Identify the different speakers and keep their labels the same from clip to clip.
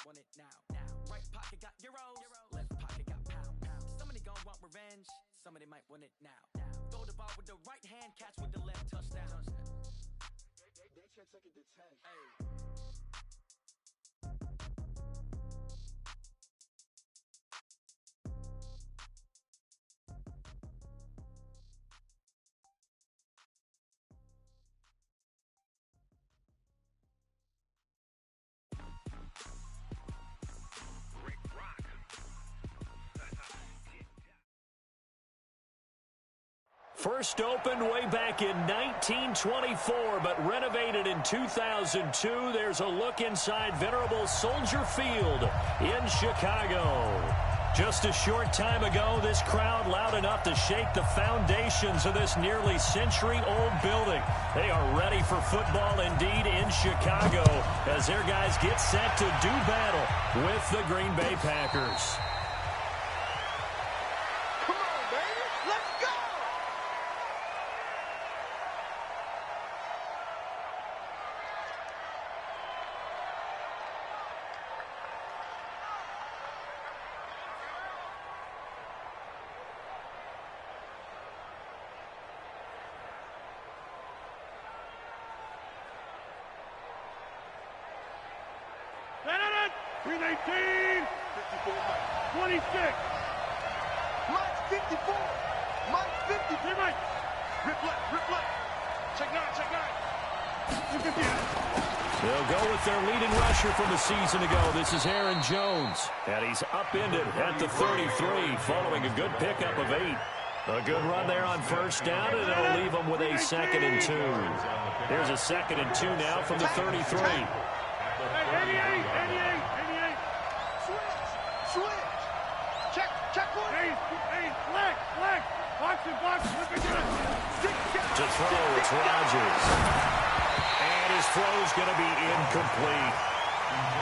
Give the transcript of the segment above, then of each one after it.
Speaker 1: want it now. Right pocket got euros, left pocket got pounds. Somebody gon' want revenge, somebody might want it now. Throw the ball with the right hand, catch with the left, touchdown. They check it to 10. Hey.
Speaker 2: First opened way back in 1924, but renovated in 2002. There's a look inside venerable Soldier Field in Chicago. Just a short time ago, this crowd loud enough to shake the foundations of this nearly century-old building. They are ready for football indeed in Chicago as their guys get set to do battle with the Green Bay Packers.
Speaker 3: Green 18, 54, 26.
Speaker 4: Mike's 54. Mike's 50.
Speaker 3: Hey, Mike. Rip left. Check nine.
Speaker 2: They'll go with their leading rusher from a season ago. This is Aaron Jones. And he's upended at the 33 following a good pickup of 8. A good run there on first down, and it'll leave them with a 2nd and 2. Here's a 2nd and 2 now from the 33.
Speaker 3: 88.
Speaker 4: Switch. Check one.
Speaker 3: Hey, flex. Box. Look at that.
Speaker 2: To throw, it's Rodgers. And his throw's going to be incomplete.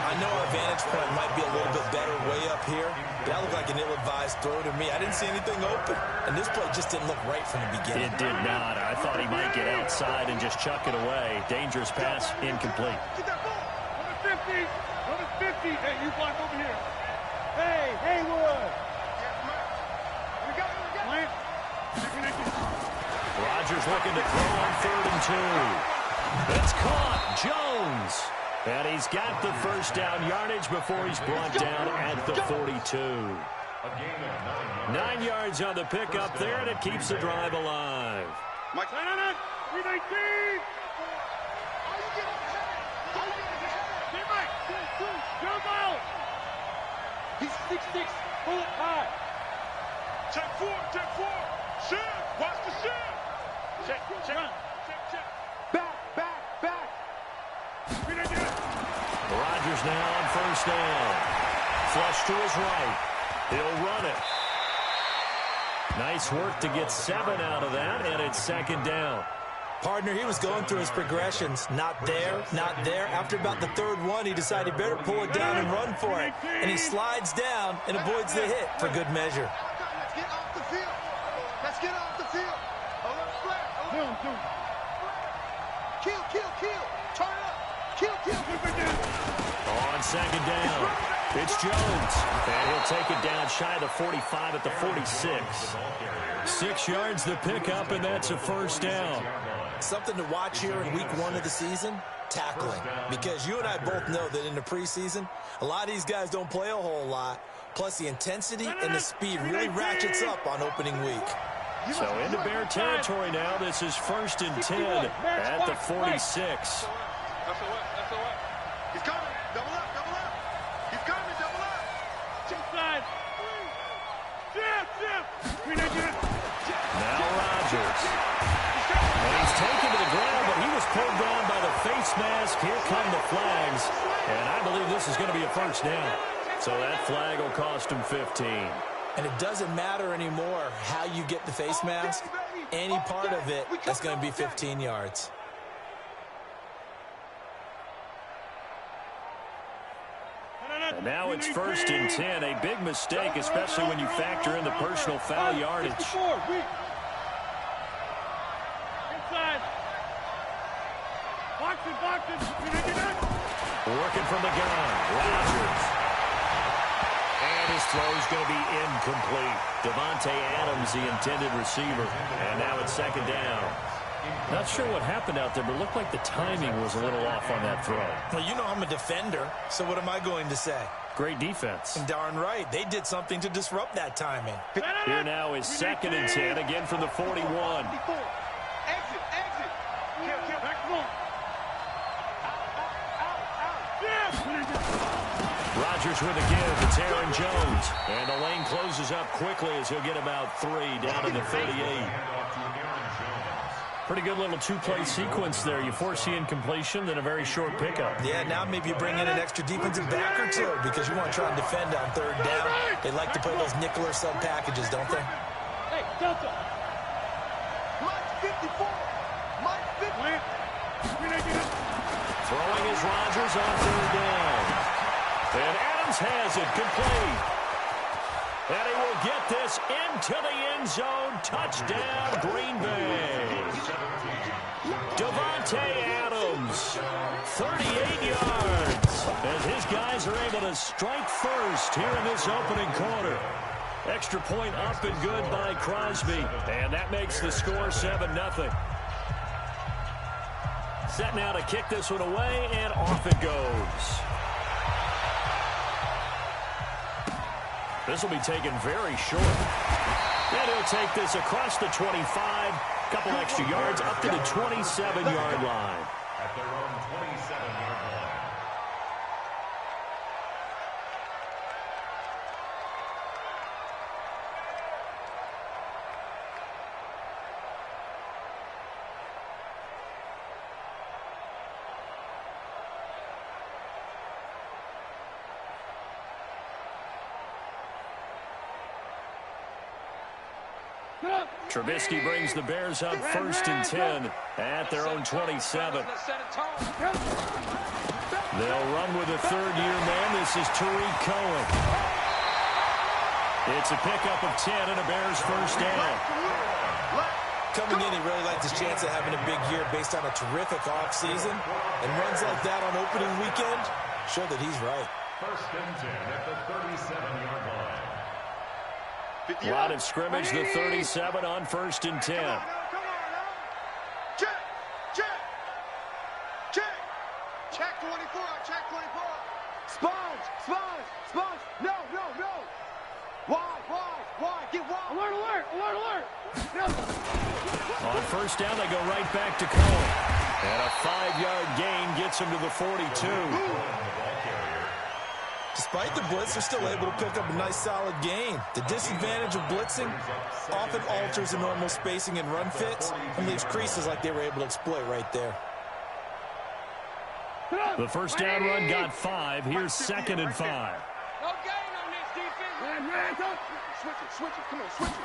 Speaker 5: I know our vantage point might be a little bit better way up here, but that looked like an ill-advised throw to me. I didn't see anything open, and this play just didn't look right from the beginning.
Speaker 2: It did not. I thought he might get outside and just chuck it away. Dangerous pass, incomplete.
Speaker 3: Get that ball. Go to 50. Hey, you block over here. Hey, Haywood.
Speaker 4: We got it.
Speaker 2: Rodgers looking to throw on 3rd and 2. It's caught. Jones. And he's got the first down yardage before he's brought down at the 42. 9 yards on the pickup there, and it keeps the drive alive.
Speaker 3: Mike, 319. Jump out!
Speaker 4: He's 6'6", bullet high.
Speaker 3: Check four. Shift. Watch the shift. Check.
Speaker 4: Back.
Speaker 2: Rodgers now on first down. Flush to his right. He'll run it. Nice work to get 7 out of that, and it's 2nd down.
Speaker 5: Partner, he was going through his progressions. Not there. After about the 3rd one, he decided he better pull it down and run for it. And he slides down and avoids the hit for good measure.
Speaker 4: Let's get off the field. A little flat. Kill. Turn up. Kill.
Speaker 2: On 2nd down, it's Jones. And he'll take it down shy of the 45 at the 46. 6 yards the pickup, and that's a first down.
Speaker 5: Something to watch here in week 1 of the season, tackling. Because you and I both know that in the preseason, a lot of these guys don't play a whole lot. Plus, the intensity and the speed really ratchets up on opening week.
Speaker 2: So into Bear territory now. This is 1st and 10 at the 46.
Speaker 3: That's the way.
Speaker 4: He's coming. Double up. He's coming. Double up.
Speaker 3: Inside. Shift.
Speaker 2: Now Rodgers. And he's taken to the ground, but he was pulled down by the face mask. Here come the flags. And I believe this is going to be a first down. So that flag will cost him 15.
Speaker 5: And it doesn't matter anymore how you get the face mask. Any part of it, that's going to be 15 yards.
Speaker 2: And now it's 1st and 10. A big mistake, especially when you factor in the personal foul yardage.
Speaker 3: Inside. Boxing.
Speaker 2: Working from the gun. Rodgers. throw is going to be incomplete. Davante Adams, the intended receiver. And now it's second down. Not sure what happened out there, but it looked like the timing was a little off on that throw.
Speaker 5: Well, you know I'm a defender, so what am I going to say?
Speaker 2: Great defense.
Speaker 5: And darn right, they did something to disrupt that timing.
Speaker 2: Here now is second and 10, again from the 41.
Speaker 3: Exit.
Speaker 2: Rodgers with a give. It's Aaron Jones. And the lane closes up quickly as he'll get about 3 down to the 38. Pretty good little two-play sequence there. You force the incompletion, then a very short pickup.
Speaker 5: Yeah, now maybe you bring in an extra defensive back or two because you want to try and defend on third down. They like to play those nickel or sub packages, don't they?
Speaker 3: Hey, Delta. Mike 54. Mike 50.
Speaker 2: Throwing is Rodgers on third down. And Adams has it complete. And he will get this into the end zone. Touchdown, Green Bay. Davante Adams, 38 yards. As his guys are able to strike first here in this opening quarter. Extra point up and good by Crosby. And that makes the score 7-0. Set now to kick this one away, and off it goes. This will be taken very short. And he'll take this across the 25. Couple extra yards up to the 27-yard line.
Speaker 6: At their own 27-yard line.
Speaker 2: Trubisky brings the Bears up first and 10 at their own 27. They'll run with a third-year man. This is Tariq Cohen. It's a pickup of 10 and a Bears first down.
Speaker 5: Coming in, he really liked his chance of having a big year based on a terrific offseason. And runs like that on opening weekend show that he's right.
Speaker 6: First and 10 at the 37-yard line.
Speaker 2: Line of scrimmage, the 37 on first and 10.
Speaker 3: Come on now. Check. Check 24. Check 24. Sponge. No. Why? Get wide. Alert. No.
Speaker 2: On first down, they go right back to Cohen. And a 5-yard gain gets him to the 42.
Speaker 5: Despite the blitz, they're still able to pick up a nice, solid gain. The disadvantage of blitzing often alters the normal spacing and run fits and leaves creases like they were able to exploit right there.
Speaker 2: The first down run got 5. Here's second and 5.
Speaker 3: No gain on this defense. Man, switch it. Come on, switch it.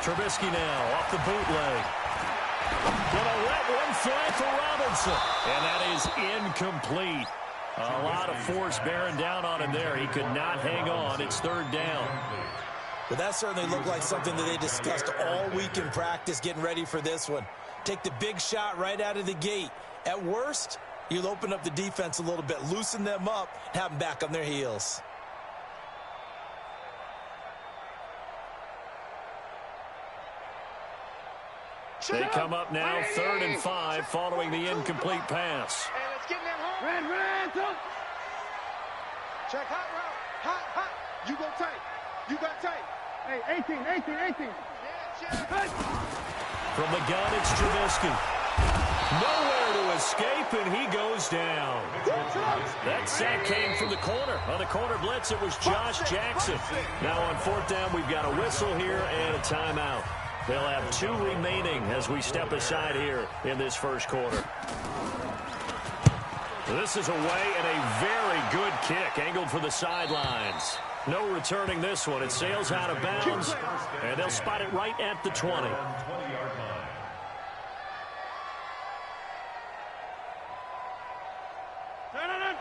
Speaker 2: Trubisky now off the bootleg. Gonna let one fly for Robinson. And that is incomplete. A lot of force bearing down on him there. He could not hang on. It's third down.
Speaker 5: But that certainly looked like something that they discussed all week in practice getting ready for this one. Take the big shot right out of the gate. At worst, you'll open up the defense a little bit, loosen them up, and have them back on their heels.
Speaker 2: They come up now, third and 5, following the incomplete pass.
Speaker 3: Hey, let's get in that home. Ran, Tom. Check hot route. Hot. You got tape. Hey, 18. Yeah, check.
Speaker 2: From the gun, it's Trubisky. Nowhere to escape, and he goes down. That sack came from the corner. On the corner blitz, it was Josh Jackson. Now on fourth down, we've got a whistle here and a timeout. They'll have 2 remaining as we step aside here in this first quarter. This is away and a very good kick angled for the sidelines. No returning this one. It sails out of bounds, and they'll spot it right at the 20.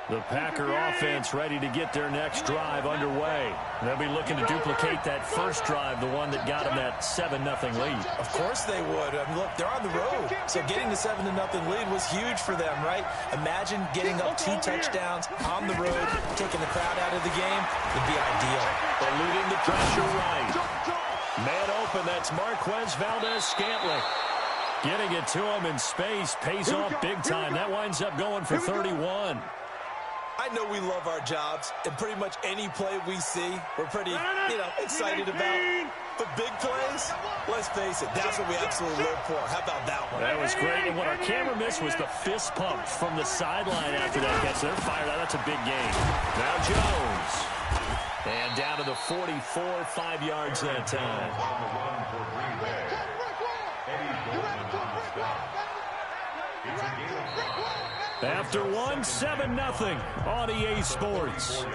Speaker 2: The Packer offense ready to get their next drive underway. They'll be looking to duplicate that first drive, the one that got them that 7-0 lead.
Speaker 5: Of course they would. I mean, look, they're on the road. So getting the 7-0 lead was huge for them, right? Imagine getting up 2 touchdowns on the road taking the crowd out of the game would be ideal.
Speaker 2: Eluding the pressure right. Man open, that's Marquez Valdez-Scantling. Getting it to him in space pays off big time. That winds up going for 31.
Speaker 5: I know we love our jobs, and pretty much any play we see, we're pretty, excited about. But big plays, let's face it, that's what we absolutely live for. How about that one?
Speaker 2: That was great, and what our camera missed was the fist pump from the sideline after that catch. They're fired out. That's a big game. Now Jones. And down to the 44, 5 yards that time. After one, 7-0 on EA Sports.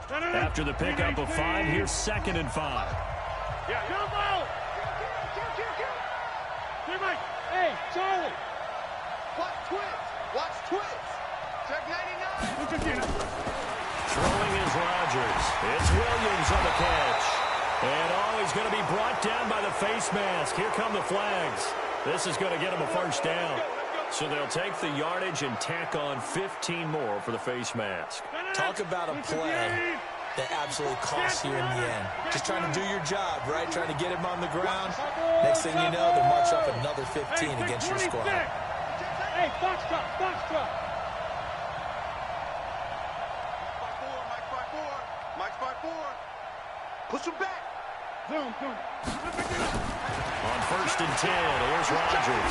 Speaker 2: After the pickup of 5, here's 2nd and 5.
Speaker 3: Yeah, jump out! Hey, Charlie!
Speaker 4: Watch twins! Watch twins! Check 99!
Speaker 2: Throwing is Rodgers. It's Williams on the catch. And he's going to be brought down by the face mask. Here come the flags. This is going to get him a first down. So they'll take the yardage and tack on 15 more for the face mask.
Speaker 5: Talk about a play that absolutely costs you in the end. Just trying to do your job, right? Trying to get him on the ground. Next thing you know, they'll march up another 15 against your squad.
Speaker 3: Hey, box truck.
Speaker 4: Mike's by 4. Push him back.
Speaker 3: Zoom.
Speaker 2: On 1st and 10, here's Rodgers.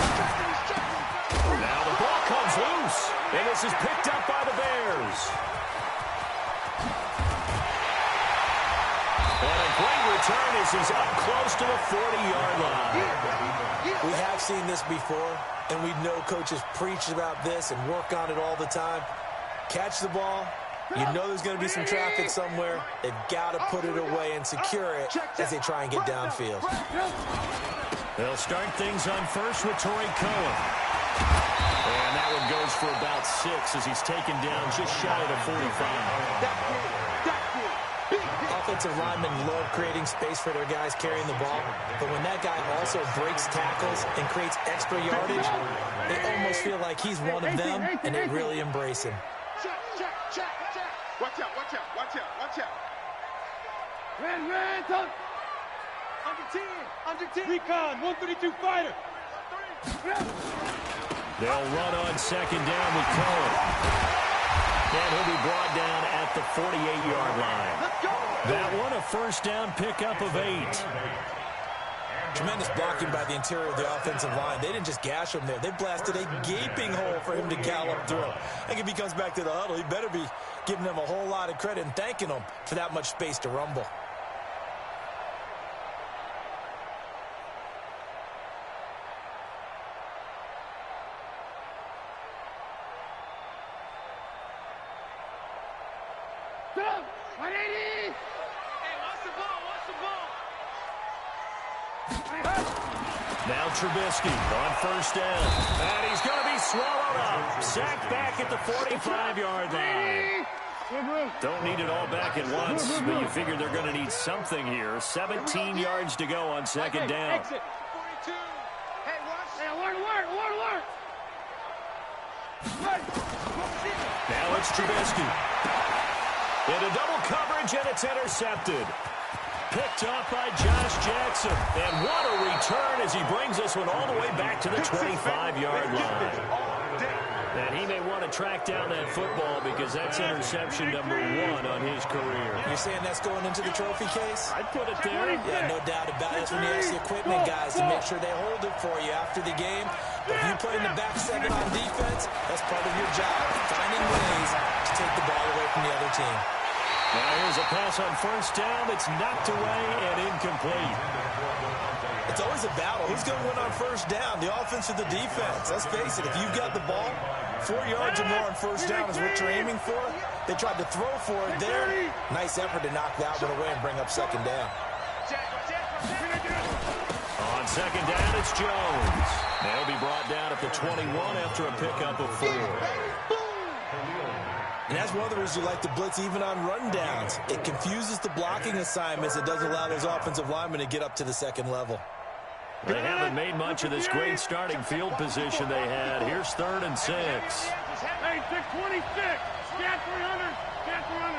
Speaker 2: Now the ball comes loose, and this is picked up by the Bears. And a great return as he's up close to the 40-yard line.
Speaker 5: We have seen this before, and we know coaches preach about this and work on it all the time. Catch the ball. You know there's going to be some traffic somewhere. They've got to put it away and secure it as they try and get downfield.
Speaker 2: They'll start things on 1st with Torrey Cohen. And that one goes for about 6 as he's taken down just shy of the 45.
Speaker 5: Offensive linemen love creating space for their guys carrying the ball, but when that guy also breaks tackles and creates extra yardage, they almost feel like he's one of them, and they really embrace him.
Speaker 4: Check. Watch out.
Speaker 3: Red, tuck. Under 10. Recon, 132 fighter.
Speaker 2: They'll run on 2nd down with Cohen. And he'll be brought down at the 48-yard line. That one a 1st down pickup of 8.
Speaker 5: Tremendous blocking by the interior of the offensive line. They didn't just gash him there. They blasted a gaping hole for him to gallop through. I think if he comes back to the huddle, he better be giving them a whole lot of credit and thanking them for that much space to rumble.
Speaker 2: Now Trubisky on 1st down. And he's going to be swallowed up. Sacked back at the 45-yard line. Don't need it all back at once, but you figure they're going to need something here. 17 yards to go on 2nd down.
Speaker 3: Exit. 42. Hey, alert.
Speaker 2: Now it's Trubisky. Into double coverage, and it's intercepted. Picked off by Josh Jackson. And what a return as he brings this one all the way back to the 25-yard line. And he may want to track down that football because that's interception number 1 on his career.
Speaker 5: You're saying that's going into the trophy case?
Speaker 2: I'd put it there.
Speaker 5: Yeah, no doubt about it. That's when you ask the equipment guys to make sure they hold it for you after the game. But if you play in the back 7 on defense, that's part of your job, finding ways to take the ball away from the other team.
Speaker 2: Now here's a pass on 1st down that's knocked away and incomplete.
Speaker 5: It's always a battle. Who's going to win on 1st down, the offense or the defense? Let's face it, if you've got the ball, 4 yards or more on 1st down is what you're aiming for. They tried to throw for it there. Nice effort to knock that one away and bring up 2nd down.
Speaker 2: On 2nd down, it's Jones. They'll be brought down at the 21 after a pickup of 4.
Speaker 5: And that's one of the reasons you like to blitz even on rundowns. It confuses the blocking assignments. It doesn't allow those offensive linemen to get up to the second level.
Speaker 2: They haven't made much of this great starting field position they had. Here's 3rd and 6.
Speaker 3: Hey, 626. Scat 300. Scat 300.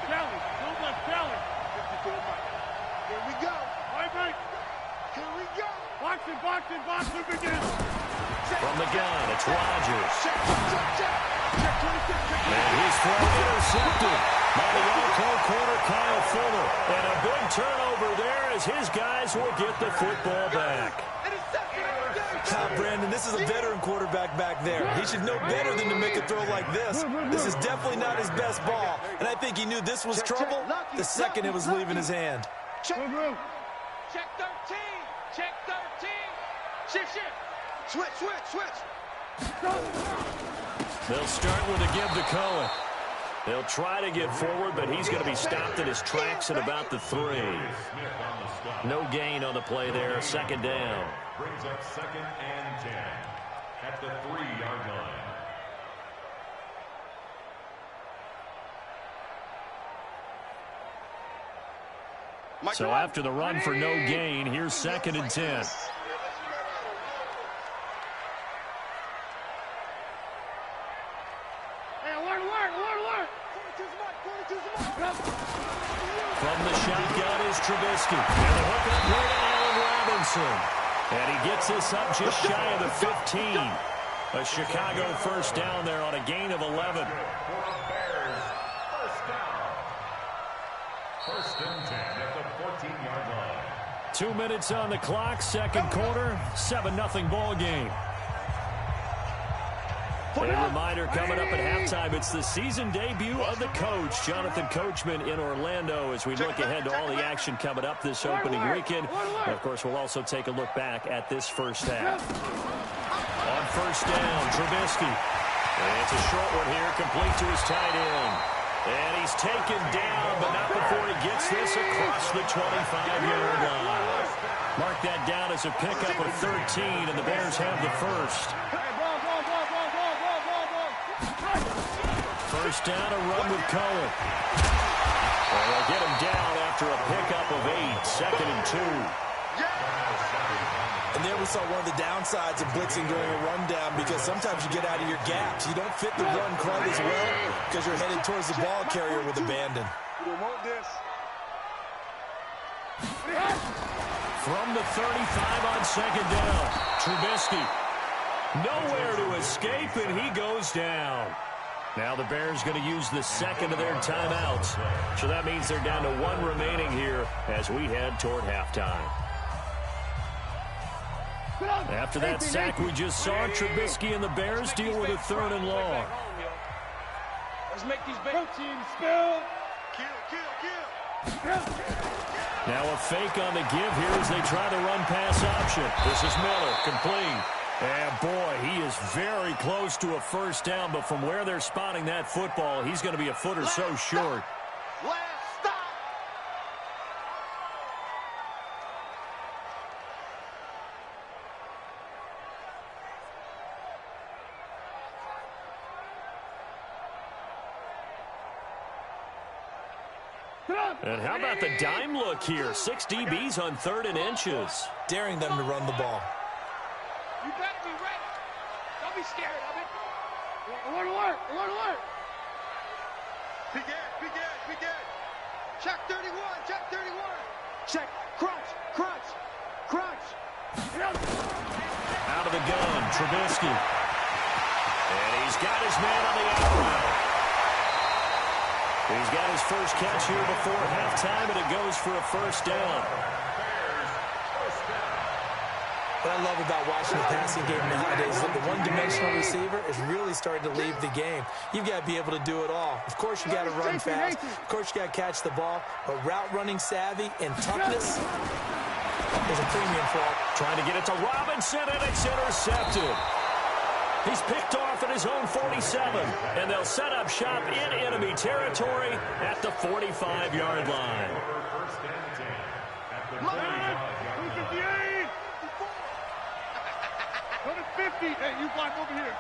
Speaker 3: Kelly. Don't let Kelly.
Speaker 4: Here we go.
Speaker 3: Right.
Speaker 4: Here we go.
Speaker 3: Box it, begin.
Speaker 2: From the gun, it's Rodgers.
Speaker 4: Check 26.
Speaker 2: And his throw intercepted by the All-Pro corner, Kyle Fuller. And a big turnover there as his guys will get the football back.
Speaker 5: Brandon, this is a veteran quarterback back there. He should know better than to make a throw like this. This is definitely not his best ball. And I think he knew this was trouble the second it was leaving his hand.
Speaker 3: Check 13.
Speaker 4: Check 13. Shift. Switch.
Speaker 2: They'll start with a give to Cohen. They'll try to get forward, but he's going to be stopped in his tracks at about the 3. No gain on the play there. 2nd down.
Speaker 6: Brings up 2nd and 10 at the 3-yard line.
Speaker 2: So after the run for no gain, here's 2nd and 10. From the shotgun is Trubisky. And the hookup play to Allen Robinson. And he gets this up just shy of the 15. A Chicago 1st down there on a gain of 11.
Speaker 6: First and 10 at the 14-yard line.
Speaker 2: 2 minutes on the clock, 2nd quarter, 7-0 ball game. A reminder coming up at halftime, it's the season debut of the coach, Jonathan Coachman in Orlando, as we look ahead to all the action coming up this opening weekend. And of course, we'll also take a look back at this first half. On 1st down, Trubisky. And it's a short one here, complete to his tight end. And he's taken down, but not before he gets this across the 25-yard line. Mark that down as a pickup of 13, and the Bears have the 1st. 1st down, a run with Cohen. And they'll get him down after a pickup of 8, 2nd and 2.
Speaker 5: And there we saw one of the downsides of blitzing during a rundown, because sometimes you get out of your gaps. You don't fit the run quite as well because you're headed towards the ball carrier with abandon.
Speaker 3: You don't want this.
Speaker 2: From the 35 on 2nd down, Trubisky. Nowhere to escape, and he goes down. Now the Bears going to use the 2nd of their timeouts. So that means they're down to 1 remaining here as we head toward halftime. After that sack we just saw, Trubisky and the Bears deal with a 3rd and long.
Speaker 3: Let's make these big teams spill. Kill.
Speaker 2: Now a fake on the give here as they try the run-pass option. This is Miller, complete. And boy, he is very close to a 1st down, but from where they're spotting that football, he's going to be a foot or so short.
Speaker 4: Last stop.
Speaker 2: And how about the dime look here? 6 DBs on 3rd and inches.
Speaker 5: Daring them to run the ball.
Speaker 4: You better be ready. Don't be scared of it.
Speaker 3: Alert.
Speaker 4: Begin. Check 31. Check. Crunch.
Speaker 2: Out of the gun, Trubisky. And he's got his man on the out route. He's got his first catch here before halftime, and it goes for a 1st down.
Speaker 5: What I love about watching the passing game nowadays is that the one-dimensional receiver is really starting to leave the game. You've got to be able to do it all. Of course, you got to run fast. Of course, you got to catch the ball. But route running savvy and toughness is a premium for all.
Speaker 2: Trying to get it to Robinson, and it's intercepted. He's picked off at his own 47, and they'll set up shop in enemy territory at the 45-yard line.
Speaker 6: First and 10 at the 45-yard line.
Speaker 3: 258. Go to 50. Hey, you block over here.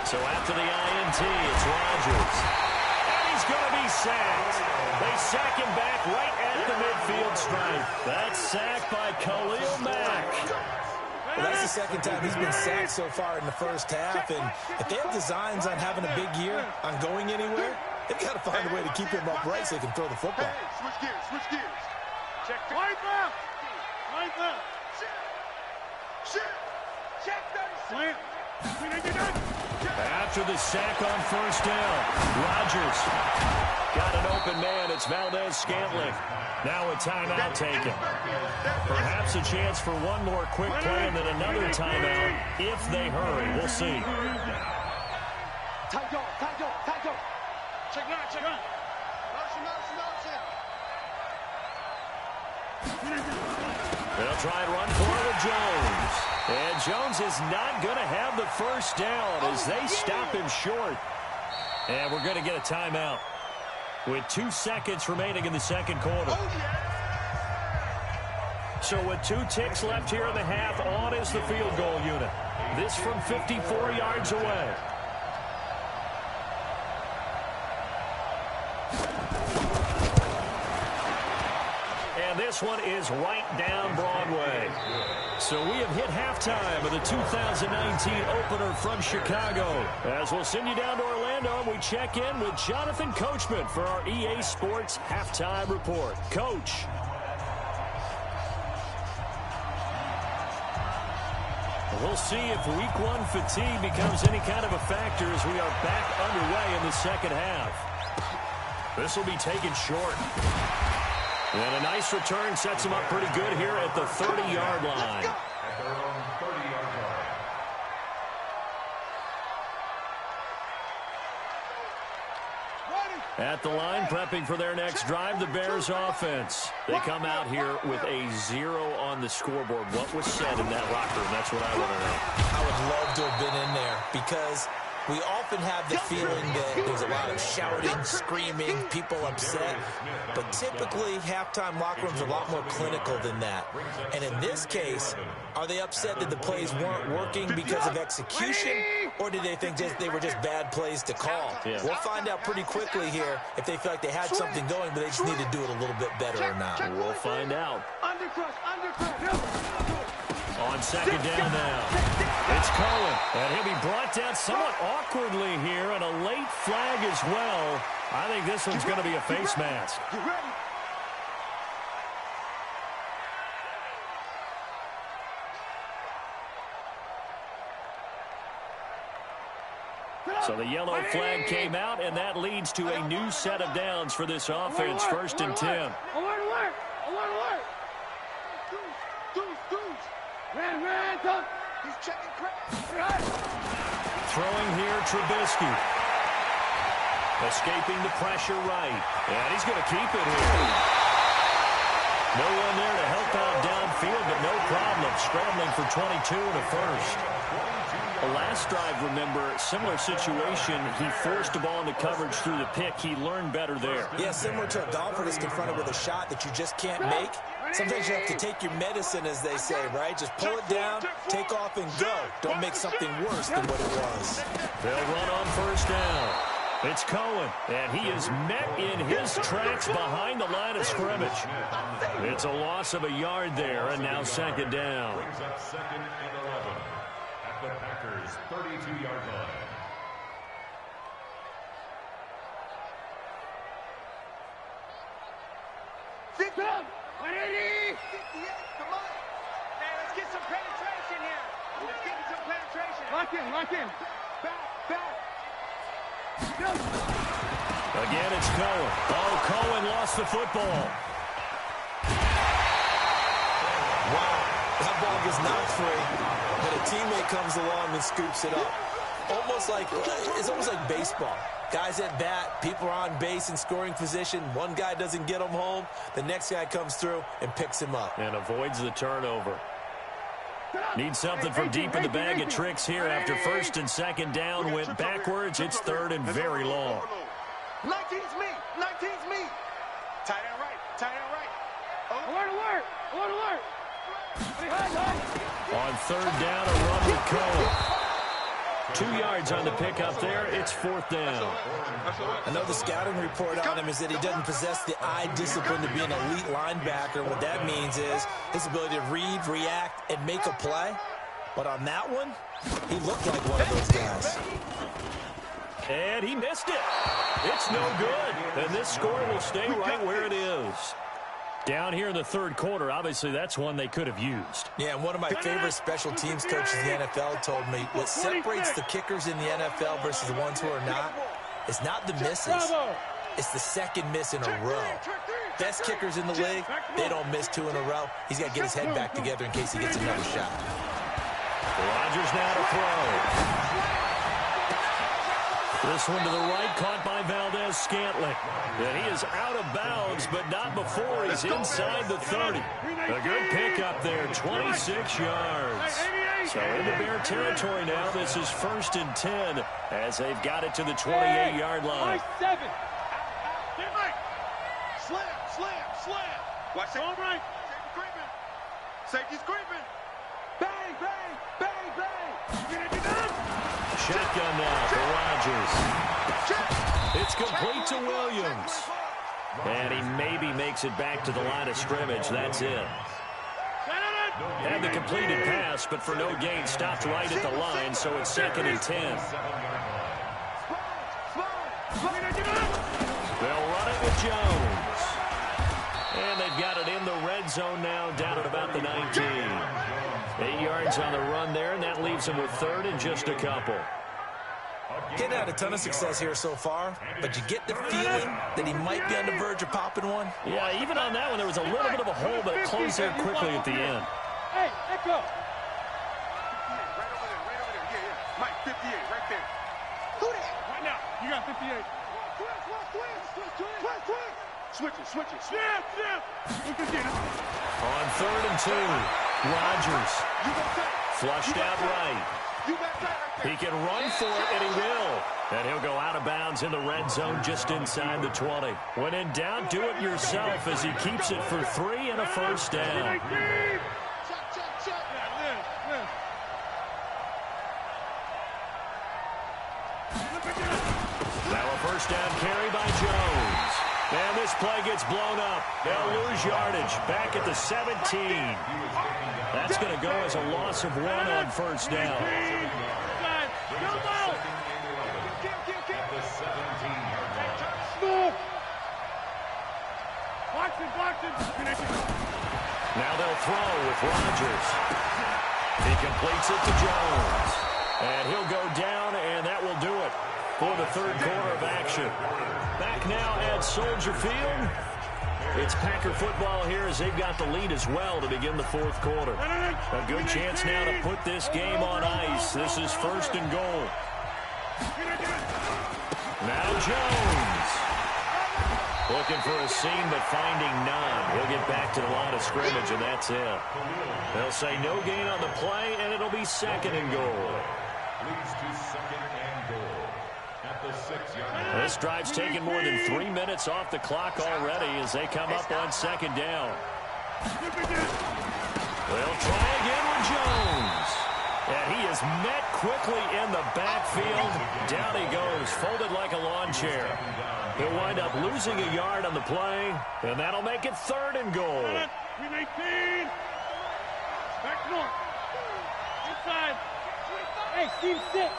Speaker 2: So after the INT, it's Rodgers. And he's going to be sacked. They sack him back right at the midfield stripe. That's sacked by Khalil Mack.
Speaker 5: Well, that's the second time he's been sacked so far in the first half. And if they have designs on having a big year, on going anywhere, they've got to find a way to keep him upright so they can throw the football.
Speaker 4: Hey, switch gears, switch gears.
Speaker 3: Check. Right left. Right left.
Speaker 4: Shit. Check 30.
Speaker 2: After the sack on first down, Rodgers got an open man. It's Valdez-Scantling. Now a timeout taken. Perhaps a chance for one more quick play and then another timeout if they hurry. We'll see.
Speaker 3: Tight go. Check line. Motion.
Speaker 2: They'll try and run for it with Jones. And Jones is not going to have the first down as they stop him short. And we're going to get a timeout with 2 seconds remaining in the second quarter. So with 2 ticks left here in the half, on is the field goal unit. This from 54 yards away. And this one is right down Broadway. So we have hit halftime of the 2019 opener from Chicago. As we'll send you down to Orlando, and we check in with Jonathan Coachman for our EA Sports Halftime Report. Coach. We'll see if week 1 fatigue becomes any kind of a factor as we are back underway in the second half. This will be taken short. And a nice return sets him up pretty good here at the 30-yard line.
Speaker 6: At their own 30-yard line.
Speaker 2: At the line, prepping for their next drive, the Bears offense. They come out here with a 0 on the scoreboard. What was said in that locker room? That's what I want to know.
Speaker 5: I would love to have been in there because we often have the feeling that there's a lot of shouting, screaming, people upset. But typically, halftime locker rooms are a lot more clinical than that. And in this case, are they upset that the plays weren't working because of execution? Or did they think they were just bad plays to call?
Speaker 2: Yeah.
Speaker 5: We'll find out pretty quickly here if they feel like they had something going, but they just need to do it a little bit better or not.
Speaker 2: We'll find out.
Speaker 3: Undercrush.
Speaker 2: On second down now. It's Cohen, and he'll be brought down somewhat awkwardly here, and a late flag as well. I think this one's going to be a face mask.
Speaker 3: You ready?
Speaker 2: So the yellow flag came out, and that leads to a new set of downs for this offense, 1st and 10.
Speaker 3: Alert! Ran, come. He's checking crack.
Speaker 2: Throwing here, Trubisky. Escaping the pressure right. And he's going to keep it here. No one there to help out downfield, but no problem. Scrambling for 22 and a first. The last drive, remember, similar situation. He forced the ball into coverage through the pick. He learned better there.
Speaker 5: Yeah, similar to a golfer that's confronted with a shot that you just can't make. Sometimes you have to take your medicine, as they say, right? Just pull it down, take off, and go. Don't make something worse than what it was.
Speaker 2: They'll run on first down. It's Cohen, and he is met in his tracks behind the line of scrimmage. It's a loss of a yard there, and now second down.
Speaker 6: Brings up 2nd and 11 at the Packers' 32-yard line.
Speaker 3: Sit down. 180. Come on. Hey, let's get some penetration here. Let's get some penetration. Lock in. Back.
Speaker 2: Again, it's Cohen. Oh, Cohen lost the football.
Speaker 5: Wow, that ball gets knocked free, but a teammate comes along and scoops it up. It's almost like baseball. Guys at bat, people are on base in scoring position. One guy doesn't get him home. The next guy comes through and picks him up.
Speaker 2: And avoids the turnover. Need something from deep in the bag of tricks here after 1st and 2nd down. Went backwards. It's 3rd and very long.
Speaker 3: 19's me. Tight end right.
Speaker 7: Alert.
Speaker 2: On third down, a run with Cole. 2 yards on the pickup there. It's fourth down.
Speaker 5: I know the scouting report on him is that he doesn't possess the eye discipline to be an elite linebacker. What that means is his ability to read, react, and make a play. But on that one, he looked like one of those guys.
Speaker 2: And he missed it. It's no good. And this score will stay right where it is. Down here in the third quarter, obviously that's one they could have used.
Speaker 5: Yeah, and one of my favorite special teams coaches in the NFL told me what separates the kickers in the NFL versus the ones who are not is not the misses. It's the second miss in a row. Best kickers in the league, they don't miss 2 in a row. He's got to get his head back together in case he gets another shot.
Speaker 2: Rodgers now to throw. This one to the right, caught by Valdez-Scantling. And he is out of bounds, but not before he's inside the 30. A good pickup there, 26 yards. So in the Bear territory now, this is 1st and 10 as they've got it to the 28-yard line.
Speaker 3: Slam.
Speaker 4: Watch it.
Speaker 3: All right.
Speaker 4: Safety's creeping.
Speaker 3: Bang, bang, bang, bang. You gonna do that?
Speaker 2: Shotgun now for Rodgers. It's complete to Williams. And he maybe makes it back to the line of scrimmage. That's it. Had the completed pass, but for no gain, stopped right at the line, so it's 2nd and 10. They'll run it with Jones. And they've got it in the red zone now, down at about the 19. 8 yards on the run there, and that leaves him with 3rd and just a couple.
Speaker 5: Getting had a ton of success here so far, but you get the feeling that he might be on the verge of popping one.
Speaker 2: Yeah, even on that one, there was a little bit of a hole, but it closed there quickly at the end.
Speaker 3: Hey, Echo.
Speaker 4: Right over there. Yeah. Mike, 58, right there.
Speaker 3: Who that? Right now. You got 58. Switch it. Snap. We can get it.
Speaker 2: On 3rd and 2, Rodgers flushed out right. He can run for it, and he will. And he'll go out of bounds in the red zone just inside the 20. When in doubt, do it yourself as he keeps it for 3 and a first down. Now a first down carry by Jones. And this play gets blown up. They'll lose yardage back at the 17. That's going to go as a loss of 1 on first down. Now they'll throw with Rodgers. He completes it to Jones. And he'll go down, and that will do it for the third quarter of action. Back now at Soldier Field. It's Packer football here as they've got the lead as well to begin the fourth quarter. A good chance now to put this game on ice. This is 1st and goal. Now Jones. Looking for a seam, but finding none. He'll get back to the line of scrimmage, and that's it. They'll say no gain on the play, and it'll be 2nd and goal.
Speaker 6: Leads to 2nd and goal at the 6-yard line.
Speaker 2: This drive's taken more than 3 minutes off the clock already as they come up on 2nd down. They'll try again with Jones. And he is met quickly in the backfield. Down he goes, folded like a lawn chair. He'll wind up losing a yard on the play, and that'll make it 3rd and goal.
Speaker 3: 319. Back north. Inside. Hey, team 6.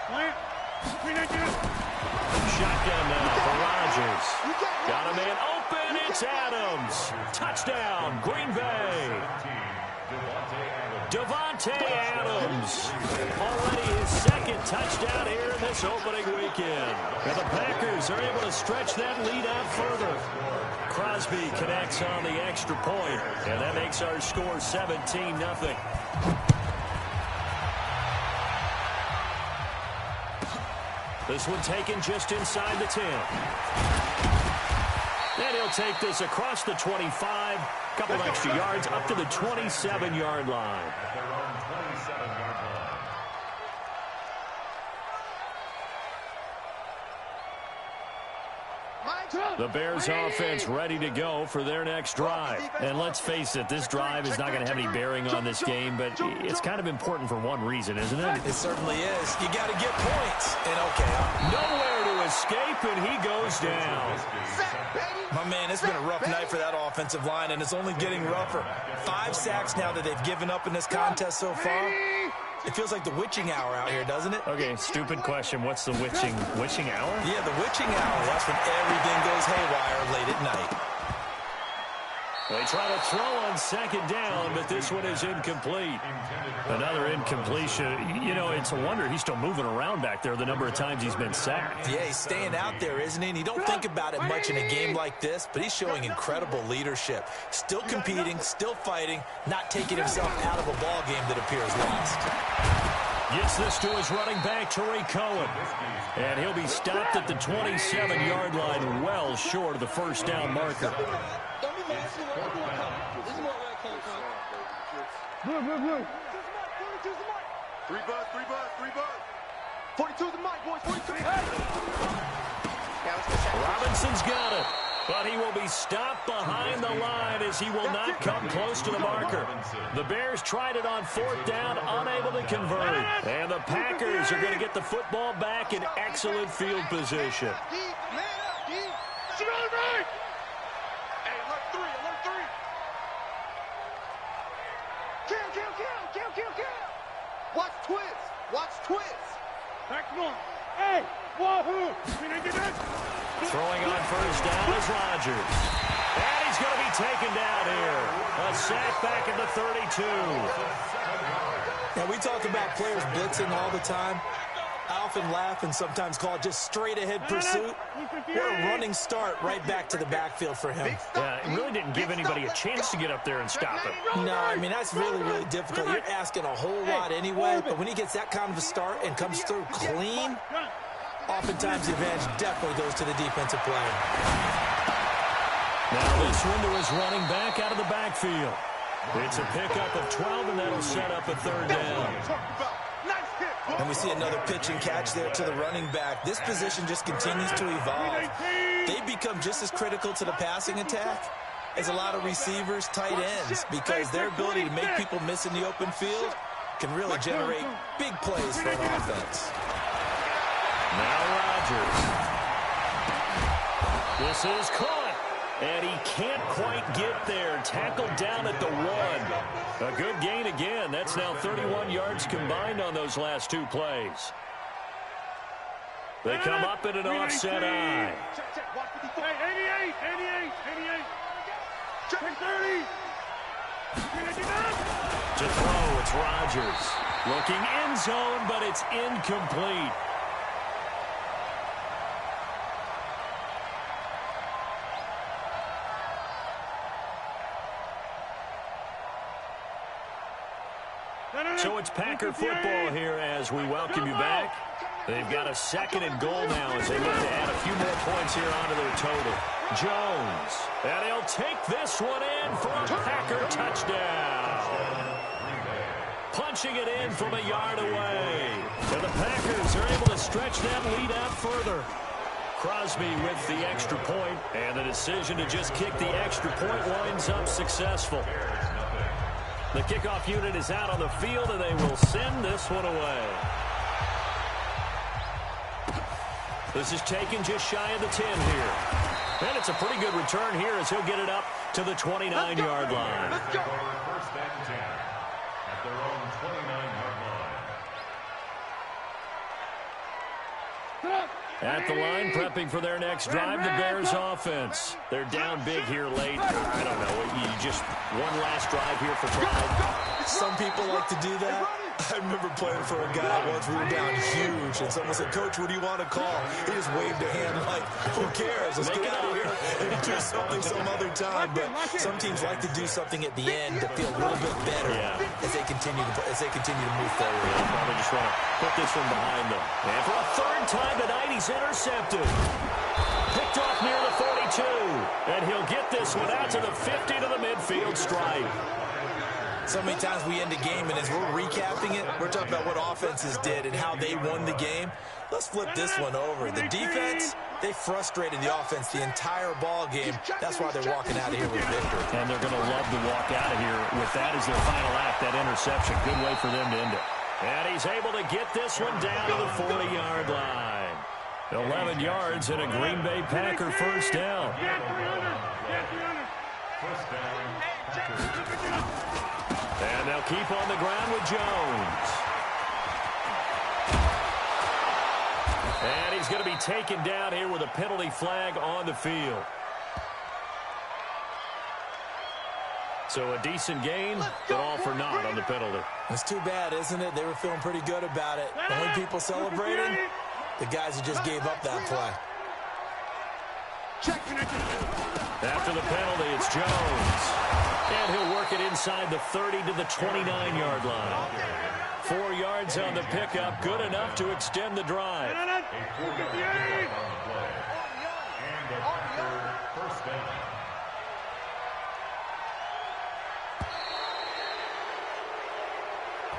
Speaker 3: Plant. 319.
Speaker 2: Shotgun now for Rodgers. Got a man open. It's Adams. Touchdown, Green Bay. Devontae Adams. Already his 2nd touchdown here in this opening weekend. And the Packers are able to stretch that lead out further. Crosby connects on the extra point, and that makes our score 17-0. This one taken just inside the 10. And he'll take this across the 25. Couple of extra yards up to the 27-yard line.
Speaker 6: At their own 27-yard line.
Speaker 3: Mike,
Speaker 2: The Bears offense ready to go for their next drive. And let's face it, this drive is not going to have any bearing on this game, but it's kind of important for one reason, isn't it?
Speaker 5: It certainly is. You got to get points. And okay,
Speaker 2: nowhere to escape, and he goes down.
Speaker 5: My man, it's been a rough night for that offensive line, and it's only getting rougher. 5 sacks now that they've given up in this contest so far. It feels like the witching hour out here, doesn't it?
Speaker 2: Okay, stupid question. What's the witching hour?
Speaker 5: Yeah, the witching hour. That's when everything goes haywire late at night.
Speaker 2: They try to throw on second down, but this one is incomplete. Another incompletion. You know, it's a wonder he's still moving around back there the number of times he's been sacked.
Speaker 5: Yeah, he's staying out there, isn't he? And you don't think about it much in a game like this, but he's showing incredible leadership. Still competing, still fighting, not taking himself out of a ball game that appears lost.
Speaker 2: Gets this to his running back, Tariq Cohen. And he'll be stopped at the 27-yard line, well short of the first down marker.
Speaker 3: Blue.
Speaker 4: 3 buzz.
Speaker 3: 42's the mic, boys. 42. Hey!
Speaker 2: Robinson's got it. But he will be stopped behind the line as he will not come close to the marker. The Bears tried it on 4th down, unable to convert. And the Packers are going to get the football back in excellent field position.
Speaker 3: Watch twist. Back one. Hey, wahoo!
Speaker 2: Throwing on first down is Rodgers. And he's going to be taken down here. A sack back at the 32.
Speaker 5: Now, we talk about players blitzing all the time. I often laugh and sometimes call it just straight-ahead pursuit. What a running start right back to the backfield for him.
Speaker 2: Yeah, it really didn't give anybody a chance to get up there and stop it.
Speaker 5: No, I mean, that's really, really difficult. You're asking a whole lot anyway, but when he gets that kind of a start and comes through clean, oftentimes the advantage definitely goes to the defensive player.
Speaker 2: Now this one to his running back out of the backfield. It's a pickup of 12, and that'll set up a 3rd down.
Speaker 5: And we see another pitch and catch there to the running back. This position just continues to evolve. They become just as critical to the passing attack as a lot of receivers, tight ends, because their ability to make people miss in the open field can really generate big plays for an offense.
Speaker 2: Now Rodgers. This is caught. And he can't quite get there. Tackled down at the 1. A good gain again. That's now 31 yards combined on those last 2 plays. They come up in an offset eye.
Speaker 3: Hey, 88. Check 30.
Speaker 2: To throw, it's Rodgers. Looking end zone, but it's incomplete. So it's Packer football here as we welcome you back. They've got a 2nd and goal now as they look to add a few more points here onto their total. Jones, and he'll take this one in for a Packer touchdown. Punching it in from a yard away. And the Packers are able to stretch that lead out further. Crosby with the extra point, and the decision to just kick the extra point winds up successful. The kickoff unit is out on the field, and they will send this one away. This is taken just shy of the 10 here. And it's a pretty good return here as he'll get it up to the 29-yard line.
Speaker 6: Let's go. First and 10 at their own 29-yard line.
Speaker 2: At the line, prepping for their next drive, the Bears offense. They're down big here late. I don't know. You just one last drive here for pride.
Speaker 5: Some people like to do that. I remember playing for a guy once. We were down huge, and someone said, "Coach, what do you want to call?" He just waved a hand like, "Who cares? Let's get out of here and do something some other time." But some teams like to do something at the end to feel a little bit better as they continue to move forward.
Speaker 2: They probably just want to put this one behind them. And for a 3rd time tonight, he's intercepted. Picked off near the 42, and he'll get this one out to the 50 to the midfield stripe.
Speaker 5: So many times we end the game, and as we're recapping it, we're talking about what offenses did and how they won the game. Let's flip this one over. The defense, they frustrated the offense the entire ball game. That's why they're walking out of here with victory.
Speaker 2: And they're going to love to walk out of here with that as their final act, that interception. Good way for them to end it. And he's able to get this one down to the 40-yard line. 11 yards and a Green Bay Packer first down. And they'll keep on the ground with Jones. And he's going to be taken down here with a penalty flag on the field. So a decent gain, but all for naught on the penalty.
Speaker 5: It's too bad, isn't it? They were feeling pretty good about it. The only people celebrating, the guys who just gave up that play.
Speaker 2: After the penalty, it's Jones. And he'll work it inside the 30 to the 29-yard line. 4 yards on the pickup, good enough to extend the drive.
Speaker 6: First down.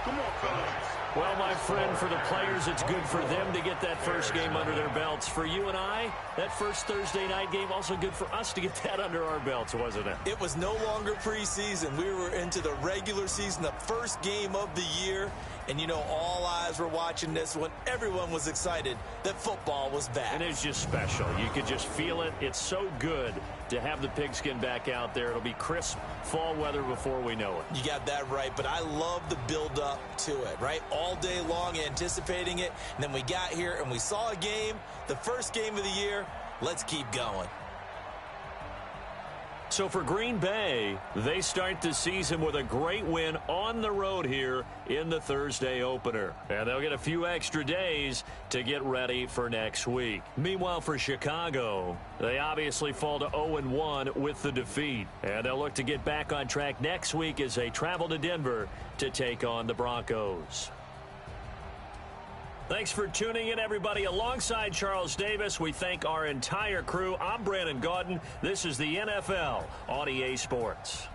Speaker 4: Come on, fellas.
Speaker 2: Well, my friend, for the players, it's good for them to get that first game under their belts. For you and I, that first Thursday night game, also good for us to get that under our belts, wasn't it?
Speaker 5: It was no longer preseason. We were into the regular season, the first game of the year. And, you know, all eyes were watching this when everyone was excited that football was back.
Speaker 2: And it's just special. You could just feel it. It's so good to have the pigskin back out there. It'll be crisp fall weather before we know it.
Speaker 5: You got that right, but I love the build-up to it, right? All day long anticipating it, and then we got here and we saw a game, the first game of the year. Let's keep going.
Speaker 2: So for Green Bay, they start the season with a great win on the road here in the Thursday opener. And they'll get a few extra days to get ready for next week. Meanwhile, for Chicago, they obviously fall to 0-1 with the defeat. And they'll look to get back on track next week as they travel to Denver to take on the Broncos. Thanks for tuning in, everybody. Alongside Charles Davis, we thank our entire crew. I'm Brandon Gaudin. This is the NFL on EA Sports.